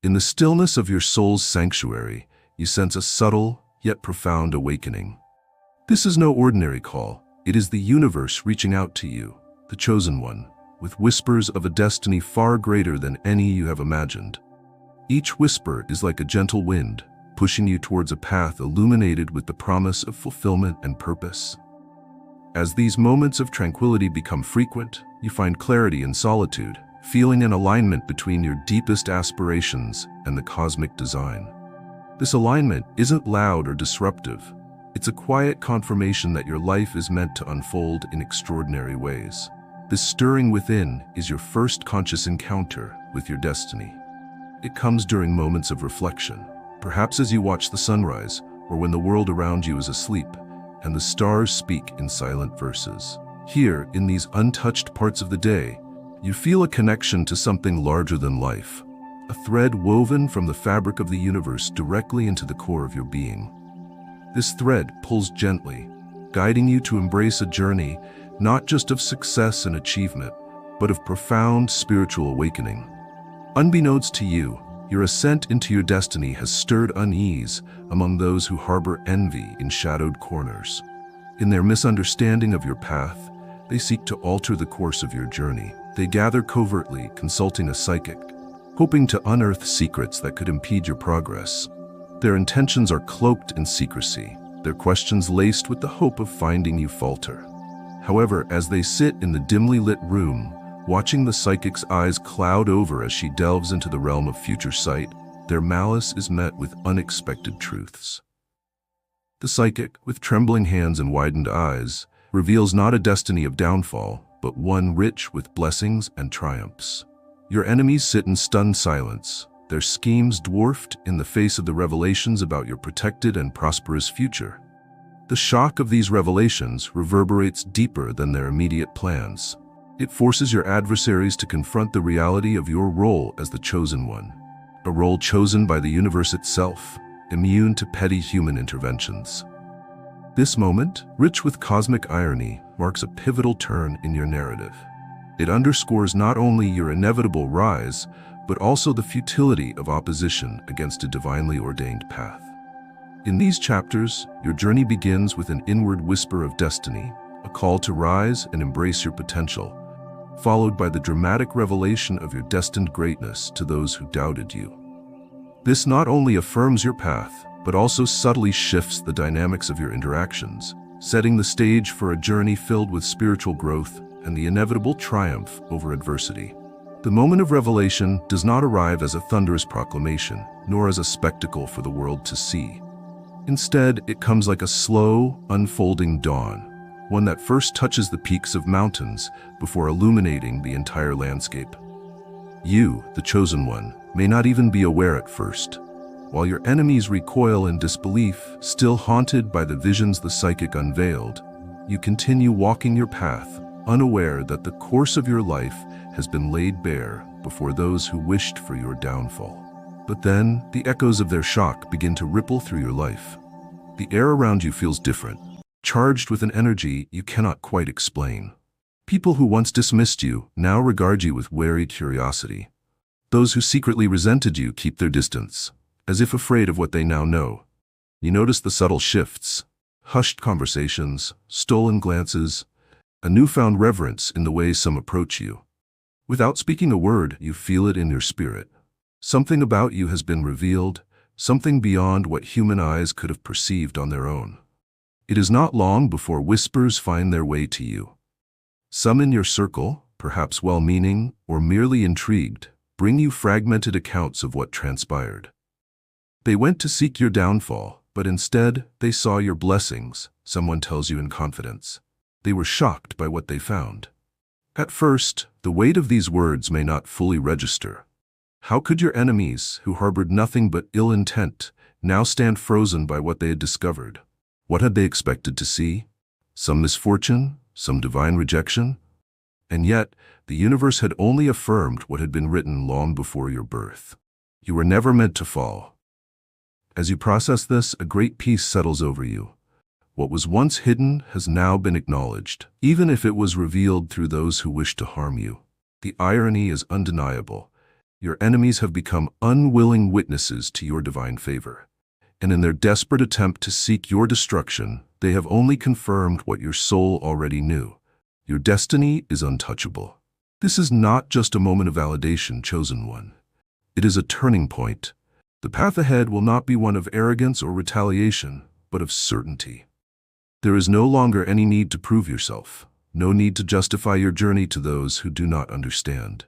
In the stillness of your soul's sanctuary, you sense a subtle, yet profound awakening. This is no ordinary call. It is the universe reaching out to you, the chosen one, with whispers of a destiny far greater than any you have imagined. Each whisper is like a gentle wind, pushing you towards a path illuminated with the promise of fulfillment and purpose. As these moments of tranquility become frequent, you find clarity in solitude, feeling an alignment between your deepest aspirations and the cosmic design. This alignment isn't loud or disruptive. It's a quiet confirmation that your life is meant to unfold in extraordinary ways. This stirring within is your first conscious encounter with your destiny. It comes during moments of reflection, perhaps as you watch the sunrise or when the world around you is asleep and the stars speak in silent verses. Here, in these untouched parts of the day, you feel a connection to something larger than life, a thread woven from the fabric of the universe directly into the core of your being. This thread pulls gently, guiding you to embrace a journey not just of success and achievement, but of profound spiritual awakening. Unbeknownst to you, your ascent into your destiny has stirred unease among those who harbor envy in shadowed corners. In their misunderstanding of your path, they seek to alter the course of your journey. They gather covertly, consulting a psychic, hoping to unearth secrets that could impede your progress. Their intentions are cloaked in secrecy, their questions laced with the hope of finding you falter. However, as they sit in the dimly lit room, watching the psychic's eyes cloud over as she delves into the realm of future sight, their malice is met with unexpected truths. The psychic, with trembling hands and widened eyes, reveals not a destiny of downfall, but one rich with blessings and triumphs. Your enemies sit in stunned silence, their schemes dwarfed in the face of the revelations about your protected and prosperous future. The shock of these revelations reverberates deeper than their immediate plans. It forces your adversaries to confront the reality of your role as the chosen one, a role chosen by the universe itself, immune to petty human interventions. This moment, rich with cosmic irony, marks a pivotal turn in your narrative. It underscores not only your inevitable rise, but also the futility of opposition against a divinely ordained path. In these chapters, your journey begins with an inward whisper of destiny, a call to rise and embrace your potential, followed by the dramatic revelation of your destined greatness to those who doubted you. This not only affirms your path, but also subtly shifts the dynamics of your interactions, setting the stage for a journey filled with spiritual growth and the inevitable triumph over adversity. The moment of revelation does not arrive as a thunderous proclamation, nor as a spectacle for the world to see. Instead, it comes like a slow, unfolding dawn, one that first touches the peaks of mountains before illuminating the entire landscape. You, the chosen one, may not even be aware at first. While your enemies recoil in disbelief, still haunted by the visions the psychic unveiled, you continue walking your path, unaware that the course of your life has been laid bare before those who wished for your downfall. But then, the echoes of their shock begin to ripple through your life. The air around you feels different, charged with an energy you cannot quite explain. People who once dismissed you now regard you with wary curiosity. Those who secretly resented you keep their distance, as if afraid of what they now know. You notice the subtle shifts, hushed conversations, stolen glances, a newfound reverence in the way some approach you. Without speaking a word, you feel it in your spirit. Something about you has been revealed, something beyond what human eyes could have perceived on their own. It is not long before whispers find their way to you. Some in your circle, perhaps well-meaning or merely intrigued, bring you fragmented accounts of what transpired. They went to seek your downfall, but instead they saw your blessings, someone tells you in confidence. They were shocked by what they found. At first, the weight of these words may not fully register. How could your enemies, who harbored nothing but ill intent, now stand frozen by what they had discovered? What had they expected to see? Some misfortune? Some divine rejection? And yet, the universe had only affirmed what had been written long before your birth. You were never meant to fall. As you process this, a great peace settles over you. What was once hidden has now been acknowledged, even if it was revealed through those who wished to harm you. The irony is undeniable. Your enemies have become unwilling witnesses to your divine favor. And in their desperate attempt to seek your destruction, they have only confirmed what your soul already knew. Your destiny is untouchable. This is not just a moment of validation, chosen one. It is a turning point. The path ahead will not be one of arrogance or retaliation, but of certainty. There is no longer any need to prove yourself, no need to justify your journey to those who do not understand.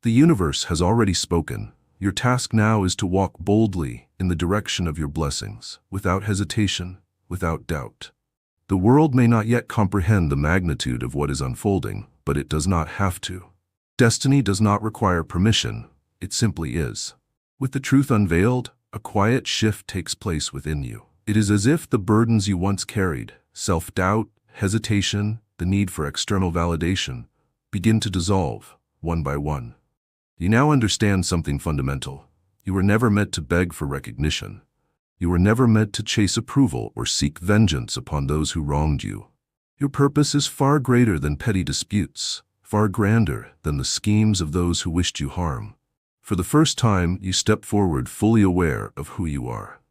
The universe has already spoken. Your task now is to walk boldly in the direction of your blessings, without hesitation, without doubt. The world may not yet comprehend the magnitude of what is unfolding, but it does not have to. Destiny does not require permission, it simply is. With the truth unveiled, a quiet shift takes place within you. It is as if the burdens you once carried, self-doubt, hesitation, the need for external validation, begin to dissolve, one by one. You now understand something fundamental. You were never meant to beg for recognition. You were never meant to chase approval or seek vengeance upon those who wronged you. Your purpose is far greater than petty disputes, far grander than the schemes of those who wished you harm. For the first time, you step forward fully aware of who you are.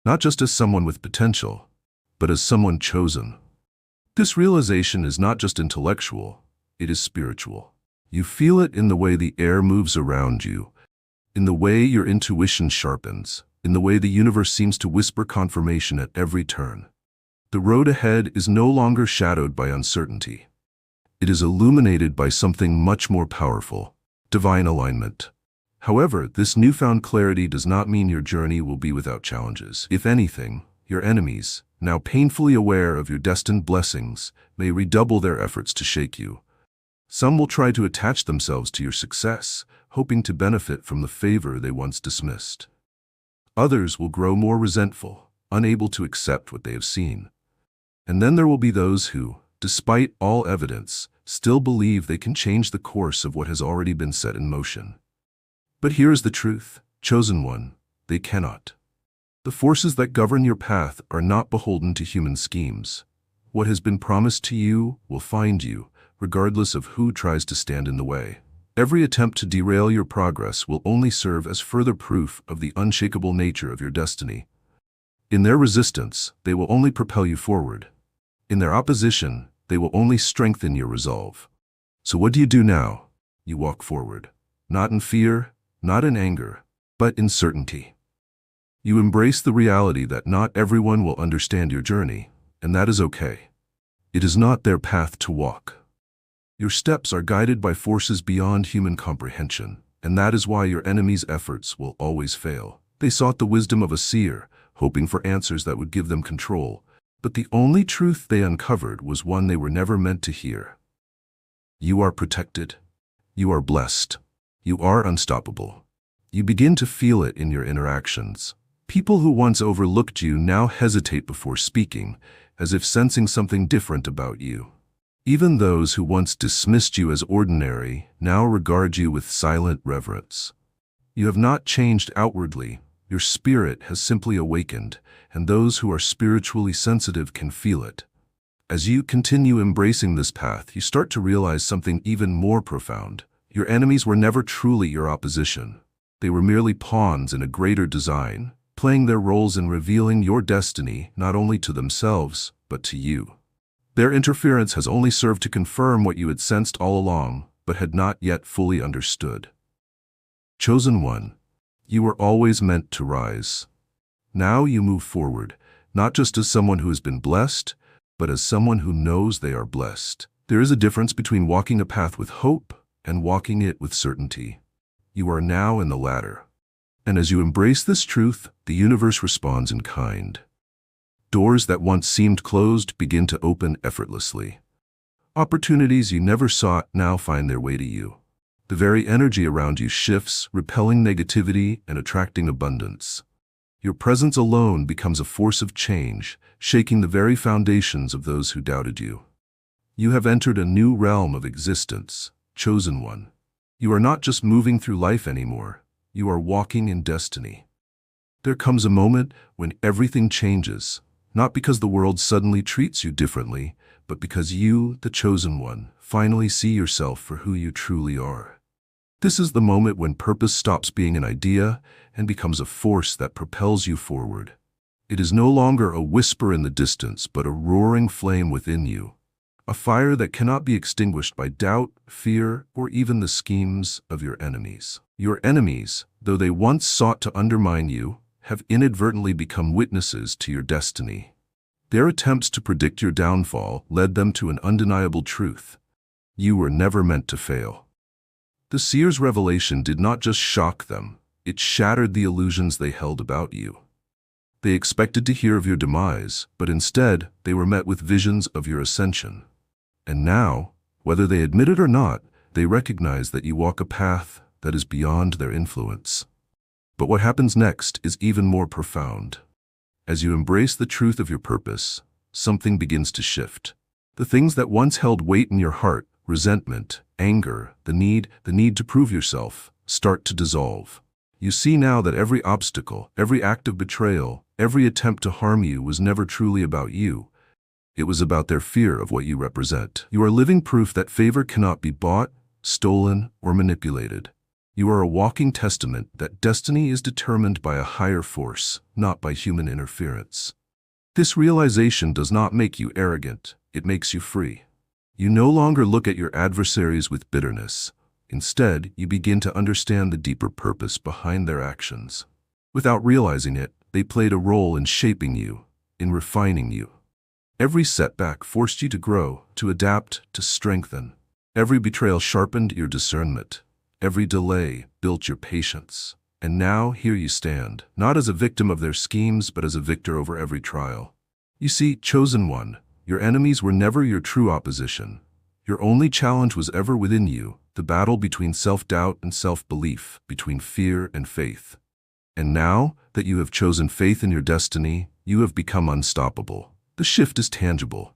Not just as someone with potential, but as someone chosen. This realization is not just intellectual, it is spiritual. You feel it in the way the air moves around you, in the way your intuition sharpens, in the way the universe seems to whisper confirmation at every turn. The road ahead is no longer shadowed by uncertainty. It is illuminated by something much more powerful, divine alignment. However, this newfound clarity does not mean your journey will be without challenges. If anything, your enemies, now painfully aware of your destined blessings, may redouble their efforts to shake you. Some will try to attach themselves to your success, hoping to benefit from the favor they once dismissed. Others will grow more resentful, unable to accept what they have seen. And then there will be those who, despite all evidence, still believe they can change the course of what has already been set in motion. But here is the truth, chosen one, they cannot. The forces that govern your path are not beholden to human schemes. What has been promised to you will find you, regardless of who tries to stand in the way. Every attempt to derail your progress will only serve as further proof of the unshakable nature of your destiny. In their resistance, they will only propel you forward. In their opposition, they will only strengthen your resolve. So what do you do now? You walk forward. Not in fear, not in anger, but in certainty. You embrace the reality that not everyone will understand your journey, and that is okay. It is not their path to walk. Your steps are guided by forces beyond human comprehension, and that is why your enemies' efforts will always fail. They sought the wisdom of a seer, hoping for answers that would give them control, but the only truth they uncovered was one they were never meant to hear. You are protected. You are blessed. You are unstoppable. You begin to feel it in your interactions. People who once overlooked you now hesitate before speaking, as if sensing something different about you. Even those who once dismissed you as ordinary now regard you with silent reverence. You have not changed outwardly, your spirit has simply awakened, and those who are spiritually sensitive can feel it. As you continue embracing this path, you start to realize something even more profound. Your enemies were never truly your opposition. They were merely pawns in a greater design, playing their roles in revealing your destiny not only to themselves, but to you. Their interference has only served to confirm what you had sensed all along, but had not yet fully understood. Chosen one, you were always meant to rise. Now you move forward, not just as someone who has been blessed, but as someone who knows they are blessed. There is a difference between walking a path with hope and walking it with certainty. You are now in the latter. And as you embrace this truth, the universe responds in kind. Doors that once seemed closed begin to open effortlessly. Opportunities you never sought now find their way to you. The very energy around you shifts, repelling negativity and attracting abundance. Your presence alone becomes a force of change, shaking the very foundations of those who doubted you. You have entered a new realm of existence, chosen one. You are not just moving through life anymore, you are walking in destiny. There comes a moment when everything changes, not because the world suddenly treats you differently, but because you, the chosen one, finally see yourself for who you truly are. This is the moment when purpose stops being an idea and becomes a force that propels you forward. It is no longer a whisper in the distance, but a roaring flame within you. A fire that cannot be extinguished by doubt, fear, or even the schemes of your enemies. Your enemies, though they once sought to undermine you, have inadvertently become witnesses to your destiny. Their attempts to predict your downfall led them to an undeniable truth. You were never meant to fail. The seer's revelation did not just shock them, it shattered the illusions they held about you. They expected to hear of your demise, but instead they were met with visions of your ascension. And now, whether they admit it or not, they recognize that you walk a path that is beyond their influence. But what happens next is even more profound. As you embrace the truth of your purpose, something begins to shift. The things that once held weight in your heart, resentment, anger, the need to prove yourself, start to dissolve. You see now that every obstacle, every act of betrayal, every attempt to harm you was never truly about you. It was about their fear of what you represent. You are living proof that favor cannot be bought, stolen, or manipulated. You are a walking testament that destiny is determined by a higher force, not by human interference. This realization does not make you arrogant, it makes you free. You no longer look at your adversaries with bitterness. Instead, you begin to understand the deeper purpose behind their actions. Without realizing it, they played a role in shaping you, in refining you. Every setback forced you to grow, to adapt, to strengthen. Every betrayal sharpened your discernment. Every delay built your patience. And now here you stand, not as a victim of their schemes, but as a victor over every trial. You see, chosen one, your enemies were never your true opposition. Your only challenge was ever within you, the battle between self-doubt and self-belief, between fear and faith. And now that you have chosen faith in your destiny, you have become unstoppable. The shift is tangible.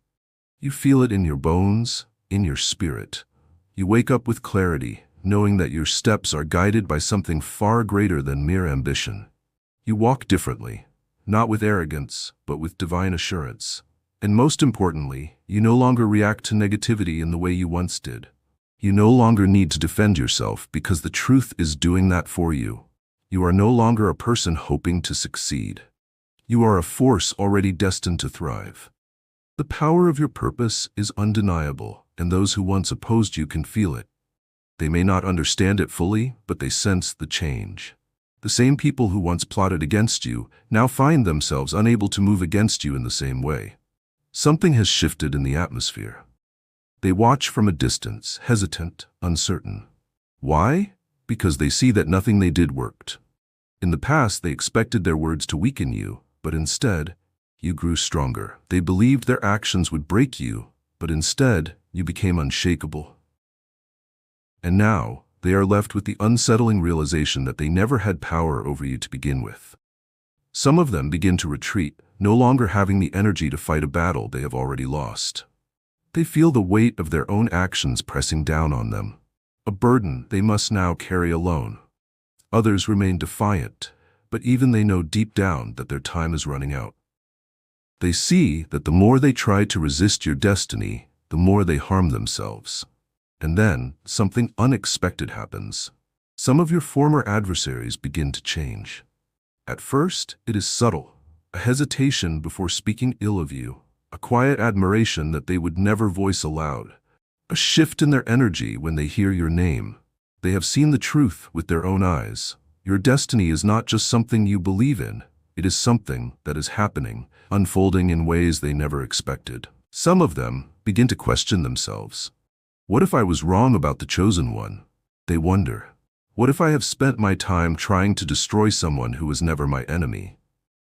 You feel it in your bones, in your spirit. You wake up with clarity, knowing that your steps are guided by something far greater than mere ambition. You walk differently, not with arrogance, but with divine assurance. And most importantly, you no longer react to negativity in the way you once did. You no longer need to defend yourself because the truth is doing that for you. You are no longer a person hoping to succeed. You are a force already destined to thrive. The power of your purpose is undeniable, and those who once opposed you can feel it. They may not understand it fully, but they sense the change. The same people who once plotted against you now find themselves unable to move against you in the same way. Something has shifted in the atmosphere. They watch from a distance, hesitant, uncertain. Why? Because they see that nothing they did worked. In the past, they expected their words to weaken you, but instead, you grew stronger. They believed their actions would break you, but instead, you became unshakable. And now, they are left with the unsettling realization that they never had power over you to begin with. Some of them begin to retreat, no longer having the energy to fight a battle they have already lost. They feel the weight of their own actions pressing down on them, a burden they must now carry alone. Others remain defiant, but even they know deep down that their time is running out. They see that the more they try to resist your destiny, the more they harm themselves. And then, something unexpected happens. Some of your former adversaries begin to change. At first, it is subtle, a hesitation before speaking ill of you, a quiet admiration that they would never voice aloud, a shift in their energy when they hear your name. They have seen the truth with their own eyes. Your destiny is not just something you believe in, it is something that is happening, unfolding in ways they never expected. Some of them begin to question themselves. What if I was wrong about the chosen one? They wonder. What if I have spent my time trying to destroy someone who was never my enemy?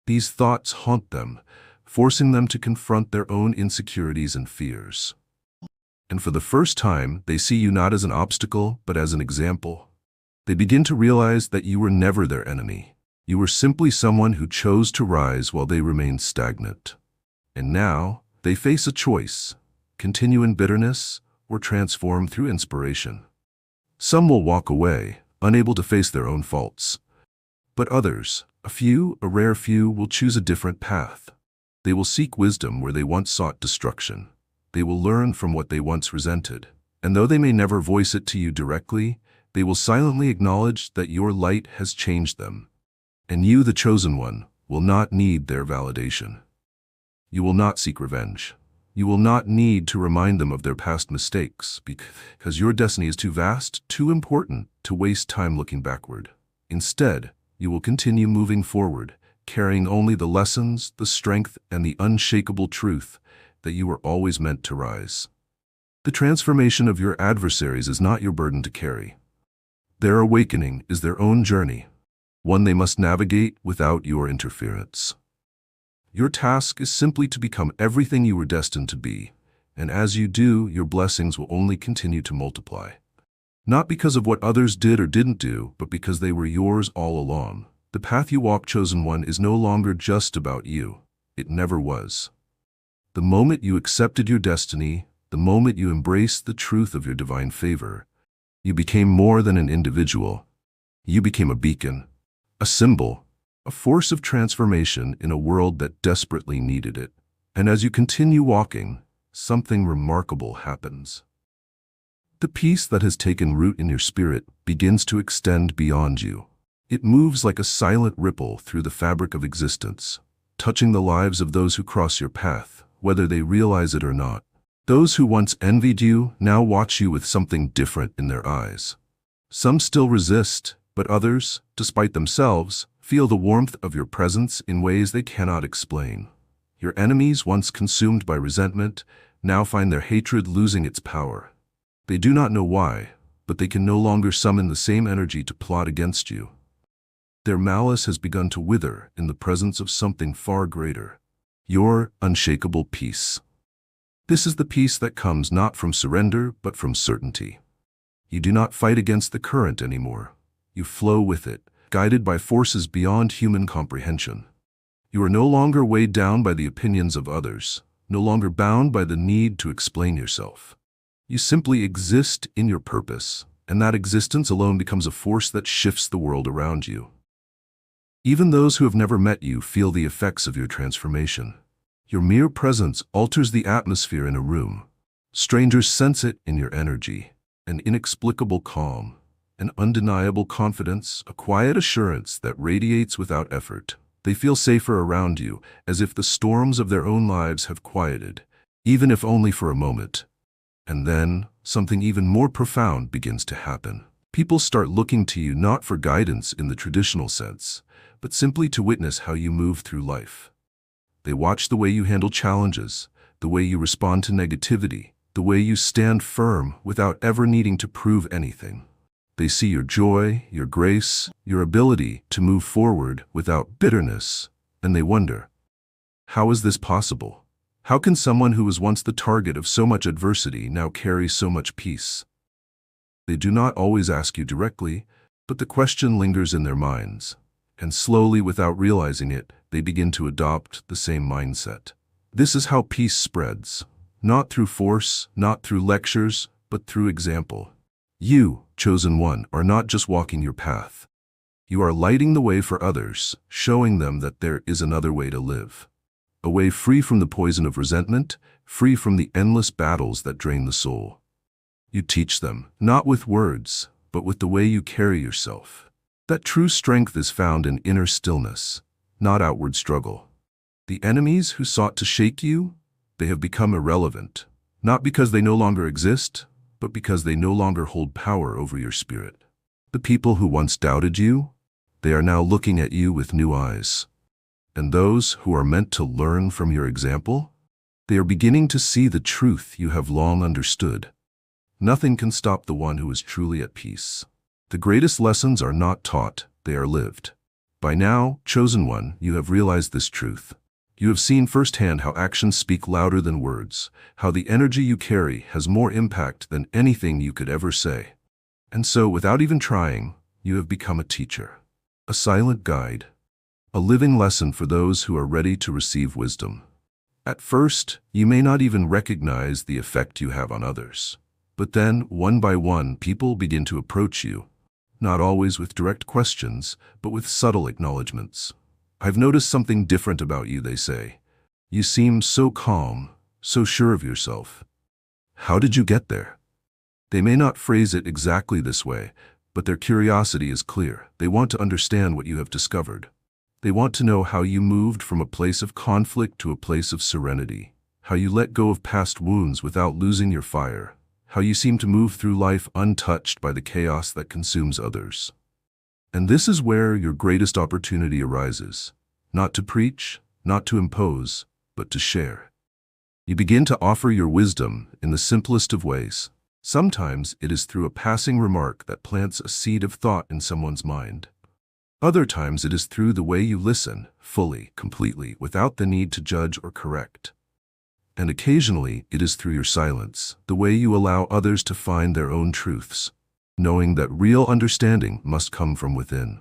These thoughts haunt them, forcing them to confront their own insecurities and fears. And for the first time, they see you not as an obstacle, but as an example. They begin to realize that you were never their enemy. You were simply someone who chose to rise while they remained stagnant. And now, they face a choice: continue in bitterness or transform through inspiration. Some will walk away, unable to face their own faults. But others, a rare few, will choose a different path. They will seek wisdom where they once sought destruction. They will learn from what they once resented. And though they may never voice it to you directly, They will silently acknowledge that your light has changed them. And you, the chosen one, will not need their validation. You will not seek revenge. You will not need to remind them of their past mistakes, because your destiny is too vast, too important to waste time looking backward. Instead, you will continue moving forward, carrying only the lessons, the strength, and the unshakable truth that you were always meant to rise. The transformation of your adversaries is not your burden to carry. Their awakening is their own journey, one they must navigate without your interference. Your task is simply to become everything you were destined to be, and as you do, your blessings will only continue to multiply. Not because of what others did or didn't do, but because they were yours all along. The path you walk, chosen one, is no longer just about you. It never was. The moment you accepted your destiny, the moment you embraced the truth of your divine favor, you became more than an individual. You became a beacon, a symbol, a force of transformation in a world that desperately needed it. And as you continue walking, something remarkable happens. The peace that has taken root in your spirit begins to extend beyond you. It moves like a silent ripple through the fabric of existence, touching the lives of those who cross your path, whether they realize it or not. Those who once envied you now watch you with something different in their eyes. Some still resist, but others, despite themselves, feel the warmth of your presence in ways they cannot explain. Your enemies, once consumed by resentment, now find their hatred losing its power. They do not know why, but they can no longer summon the same energy to plot against you. Their malice has begun to wither in the presence of something far greater: your unshakable peace. This is the peace that comes not from surrender, but from certainty. You do not fight against the current anymore. You flow with it, guided by forces beyond human comprehension. You are no longer weighed down by the opinions of others, no longer bound by the need to explain yourself. You simply exist in your purpose, and that existence alone becomes a force that shifts the world around you. Even those who have never met you feel the effects of your transformation. Your mere presence alters the atmosphere in a room. Strangers sense it in your energy, an inexplicable calm, an undeniable confidence, a quiet assurance that radiates without effort. They feel safer around you, as if the storms of their own lives have quieted, even if only for a moment. And then, something even more profound begins to happen. People start looking to you not for guidance in the traditional sense, but simply to witness how you move through life. They watch the way you handle challenges, the way you respond to negativity, the way you stand firm without ever needing to prove anything. They see your joy, your grace, your ability to move forward without bitterness, and they wonder, how is this possible? How can someone who was once the target of so much adversity now carry so much peace? They do not always ask you directly, but the question lingers in their minds, and slowly, without realizing it, they begin to adopt the same mindset. This is how peace spreads, not through force, not through lectures, but through example. You, chosen one, are not just walking your path. You are lighting the way for others, showing them that there is another way to live. A way free from the poison of resentment, free from the endless battles that drain the soul. You teach them, not with words, but with the way you carry yourself. That true strength is found in inner stillness, not outward struggle. The enemies who sought to shake you, they have become irrelevant, not because they no longer exist, but because they no longer hold power over your spirit. The people who once doubted you, they are now looking at you with new eyes. And those who are meant to learn from your example, they are beginning to see the truth you have long understood. Nothing can stop the one who is truly at peace. The greatest lessons are not taught, they are lived. By now, chosen one, you have realized this truth. You have seen firsthand how actions speak louder than words, how the energy you carry has more impact than anything you could ever say. And so, without even trying, you have become a teacher, a silent guide, a living lesson for those who are ready to receive wisdom. At first, you may not even recognize the effect you have on others. But then, one by one, people begin to approach you, not always with direct questions, but with subtle acknowledgments. I've noticed something different about you, they say. You seem so calm, so sure of yourself. How did you get there? They may not phrase it exactly this way, But their curiosity is clear. They want to understand what you have discovered. They want to know how you moved from a place of conflict to a place of serenity, how you let go of past wounds without losing your fire, how you seem to move through life untouched by the chaos that consumes others. And this is where your greatest opportunity arises, not to preach, not to impose, but to share. You begin to offer your wisdom in the simplest of ways. Sometimes it is through a passing remark that plants a seed of thought in someone's mind. Other times it is through the way you listen, fully, completely, without the need to judge or correct. And occasionally it is through your silence, the way you allow others to find their own truths, knowing that real understanding must come from within.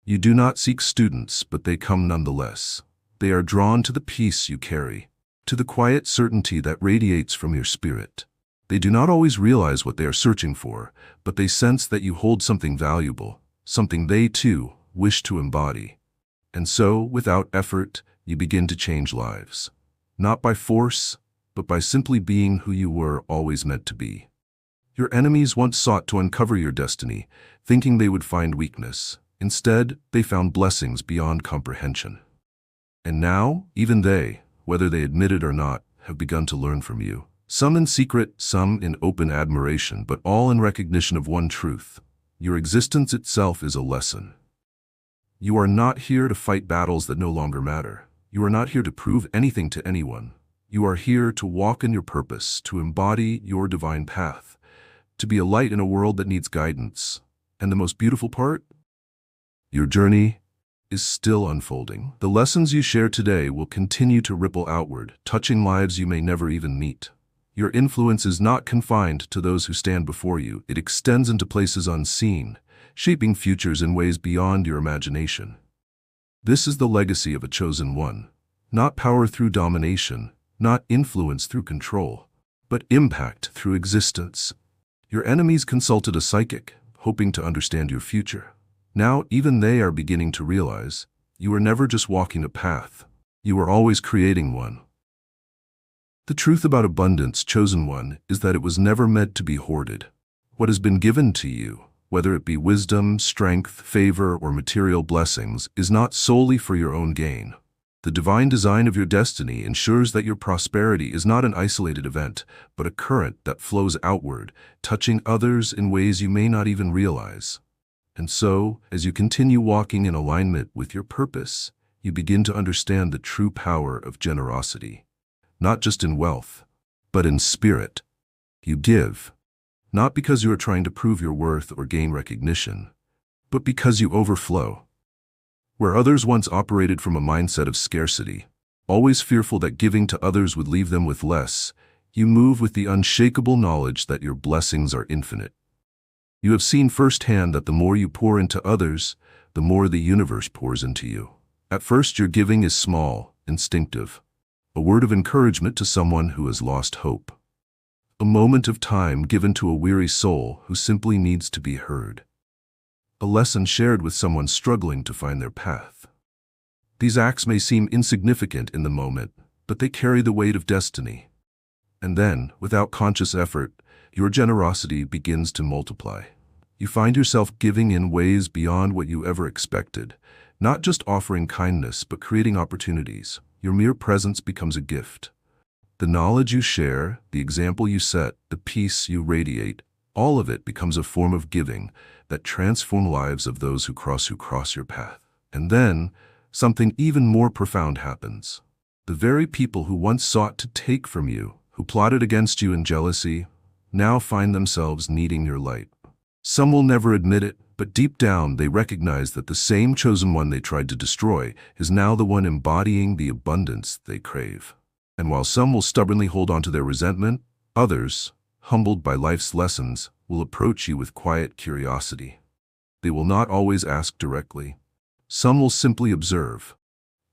You do not seek students, but they come nonetheless. They are drawn to the peace you carry, to the quiet certainty that radiates from your spirit. They do not always realize what they are searching for, but they sense that you hold something valuable, something they, too, wish to embody. And so, without effort, you begin to change lives. Not by force, but by simply being who you were always meant to be. Your enemies once sought to uncover your destiny, thinking they would find weakness. Instead, they found blessings beyond comprehension. And now, even they, whether they admit it or not, have begun to learn from you. Some in secret, some in open admiration, but all in recognition of one truth. Your existence itself is a lesson. You are not here to fight battles that no longer matter. You are not here to prove anything to anyone. You are here to walk in your purpose, to embody your divine path, to be a light in a world that needs guidance. And the most beautiful part? Your journey is still unfolding. The lessons you share today will continue to ripple outward, touching lives you may never even meet. Your influence is not confined to those who stand before you. It extends into places unseen, shaping futures in ways beyond your imagination. This is the legacy of a chosen one. Not power through domination, not influence through control, but impact through existence. Your enemies consulted a psychic, hoping to understand your future. Now even they are beginning to realize you are never just walking a path. You are always creating one. The truth about abundance, chosen one, is that it was never meant to be hoarded. What has been given to you, whether it be wisdom, strength, favor, or material blessings, is not solely for your own gain. The divine design of your destiny ensures that your prosperity is not an isolated event, but a current that flows outward, touching others in ways you may not even realize. And so, as you continue walking in alignment with your purpose, you begin to understand the true power of generosity. Not just in wealth, but in spirit. You give, not because you are trying to prove your worth or gain recognition, but because you overflow. Where others once operated from a mindset of scarcity, always fearful that giving to others would leave them with less, you move with the unshakable knowledge that your blessings are infinite. You have seen firsthand that the more you pour into others, the more the universe pours into you. At first, your giving is small, instinctive. A word of encouragement to someone who has lost hope. A moment of time given to a weary soul who simply needs to be heard. A lesson shared with someone struggling to find their path. These acts may seem insignificant in the moment, but they carry the weight of destiny. And then, without conscious effort, your generosity begins to multiply. You find yourself giving in ways beyond what you ever expected, not just offering kindness, but creating opportunities. Your mere presence becomes a gift. The knowledge you share, the example you set, the peace you radiate, all of it becomes a form of giving that transforms lives of those who cross your path. And then, something even more profound happens. The very people who once sought to take from you, who plotted against you in jealousy, now find themselves needing your light. Some will never admit it, but deep down they recognize that the same chosen one they tried to destroy is now the one embodying the abundance they crave. And while some will stubbornly hold on to their resentment, others, humbled by life's lessons, will approach you with quiet curiosity. They will not always ask directly. Some will simply observe.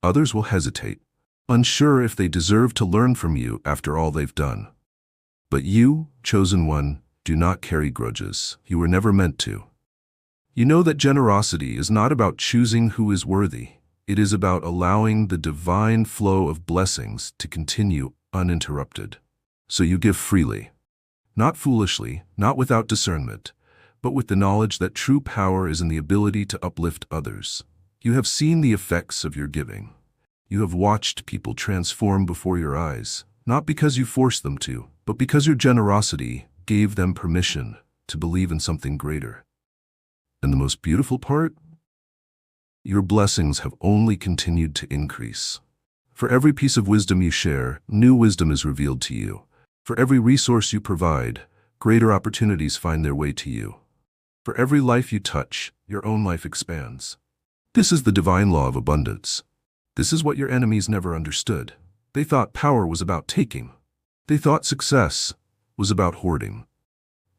Others will hesitate, unsure if they deserve to learn from you after all they've done. But you, chosen one, do not carry grudges. You were never meant to. You know that generosity is not about choosing who is worthy. It is about allowing the divine flow of blessings to continue uninterrupted. So you give freely. Not foolishly, not without discernment, but with the knowledge that true power is in the ability to uplift others. You have seen the effects of your giving. You have watched people transform before your eyes, not because you forced them to, but because your generosity gave them permission to believe in something greater. And the most beautiful part? Your blessings have only continued to increase. For every piece of wisdom you share, new wisdom is revealed to you. For every resource you provide, greater opportunities find their way to you. For every life you touch, your own life expands. This is the divine law of abundance. This is what your enemies never understood. They thought power was about taking. They thought success was about hoarding.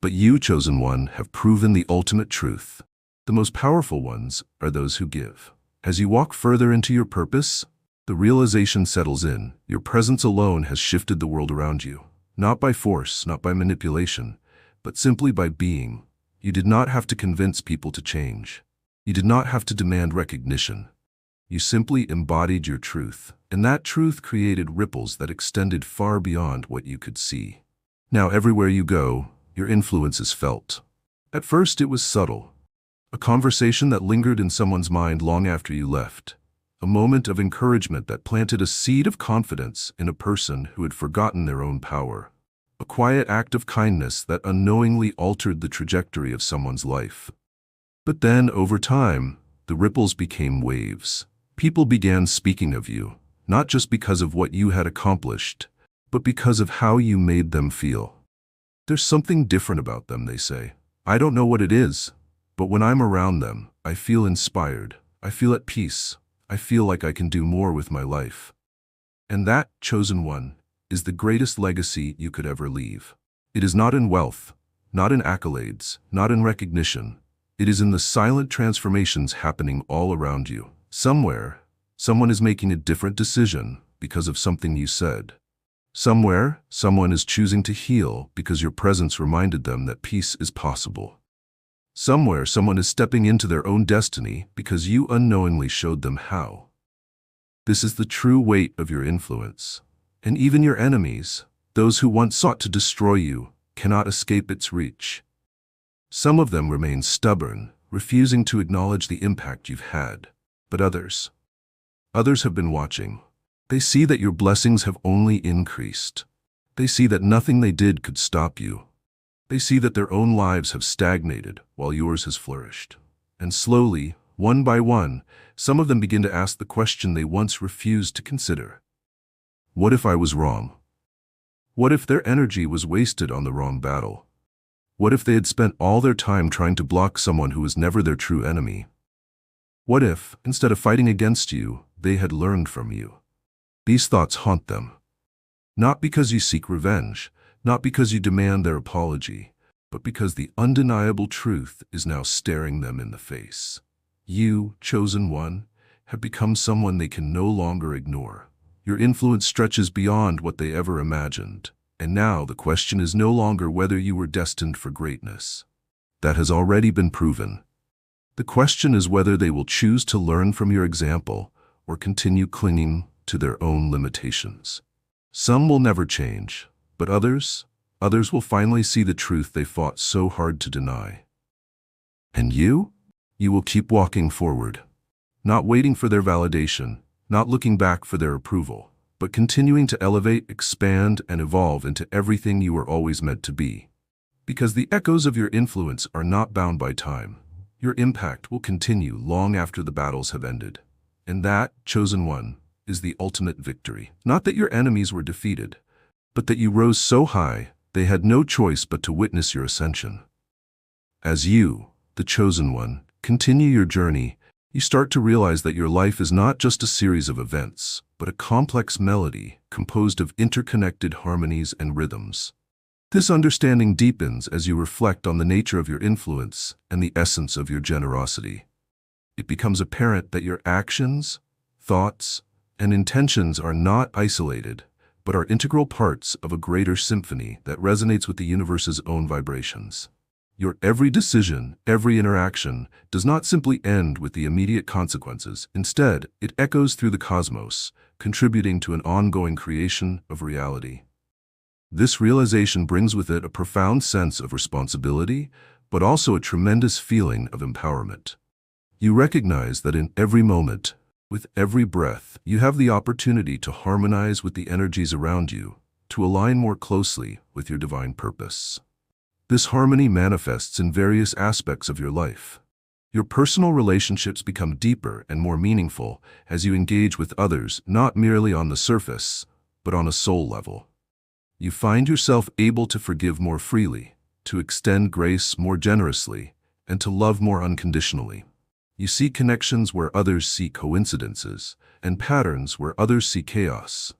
But you, chosen one, have proven the ultimate truth. The most powerful ones are those who give. As you walk further into your purpose, the realization settles in. Your presence alone has shifted the world around you. Not by force, not by manipulation, but simply by being. You did not have to convince people to change. You did not have to demand recognition. You simply embodied your truth, and that truth created ripples that extended far beyond what you could see. Now everywhere you go, your influence is felt. At first it was subtle. A conversation that lingered in someone's mind long after you left. A moment of encouragement that planted a seed of confidence in a person who had forgotten their own power. A quiet act of kindness that unknowingly altered the trajectory of someone's life. But then, over time, the ripples became waves. People began speaking of you, not just because of what you had accomplished, but because of how you made them feel. There's something different about them, they say. I don't know what it is, but when I'm around them, I feel inspired. I feel at peace. I feel like I can do more with my life. And that, chosen one, is the greatest legacy you could ever leave. It is not in wealth, not in accolades, not in recognition. It is in the silent transformations happening all around you. Somewhere, someone is making a different decision because of something you said. Somewhere, someone is choosing to heal because your presence reminded them that peace is possible. Somewhere, someone is stepping into their own destiny because you unknowingly showed them how. This is the true weight of your influence. And even your enemies, those who once sought to destroy you, cannot escape its reach. Some of them remain stubborn, refusing to acknowledge the impact you've had. But others have been watching. They see that your blessings have only increased. They see that nothing they did could stop you. They see that their own lives have stagnated while yours has flourished. And slowly, one by one, some of them begin to ask the question they once refused to consider. What if I was wrong? What if their energy was wasted on the wrong battle? What if they had spent all their time trying to block someone who was never their true enemy? What if, instead of fighting against you, they had learned from you? These thoughts haunt them. Not because you seek revenge, not because you demand their apology, but because the undeniable truth is now staring them in the face. You, chosen one, have become someone they can no longer ignore. Your influence stretches beyond what they ever imagined, and now the question is no longer whether you were destined for greatness. That has already been proven. The question is whether they will choose to learn from your example or continue clinging to their own limitations. Some will never change, but others will finally see the truth they fought so hard to deny. And you will keep walking forward, not waiting for their validation, not looking back for their approval, but continuing to elevate, expand, and evolve into everything you were always meant to be. Because the echoes of your influence are not bound by time. Your impact will continue long after the battles have ended. And that, chosen one, is the ultimate victory. Not that your enemies were defeated, but that you rose so high, they had no choice but to witness your ascension. As you, the chosen one, continue your journey, you start to realize that your life is not just a series of events, but a complex melody composed of interconnected harmonies and rhythms. This understanding deepens as you reflect on the nature of your influence and the essence of your generosity. It becomes apparent that your actions, thoughts, and intentions are not isolated, but are integral parts of a greater symphony that resonates with the universe's own vibrations. Your every decision, every interaction, does not simply end with the immediate consequences. Instead, it echoes through the cosmos, contributing to an ongoing creation of reality. This realization brings with it a profound sense of responsibility, but also a tremendous feeling of empowerment. You recognize that in every moment, with every breath, you have the opportunity to harmonize with the energies around you, to align more closely with your divine purpose. This harmony manifests in various aspects of your life. Your personal relationships become deeper and more meaningful as you engage with others not merely on the surface, but on a soul level. You find yourself able to forgive more freely, to extend grace more generously, and to love more unconditionally. You see connections where others see coincidences, and patterns where others see chaos.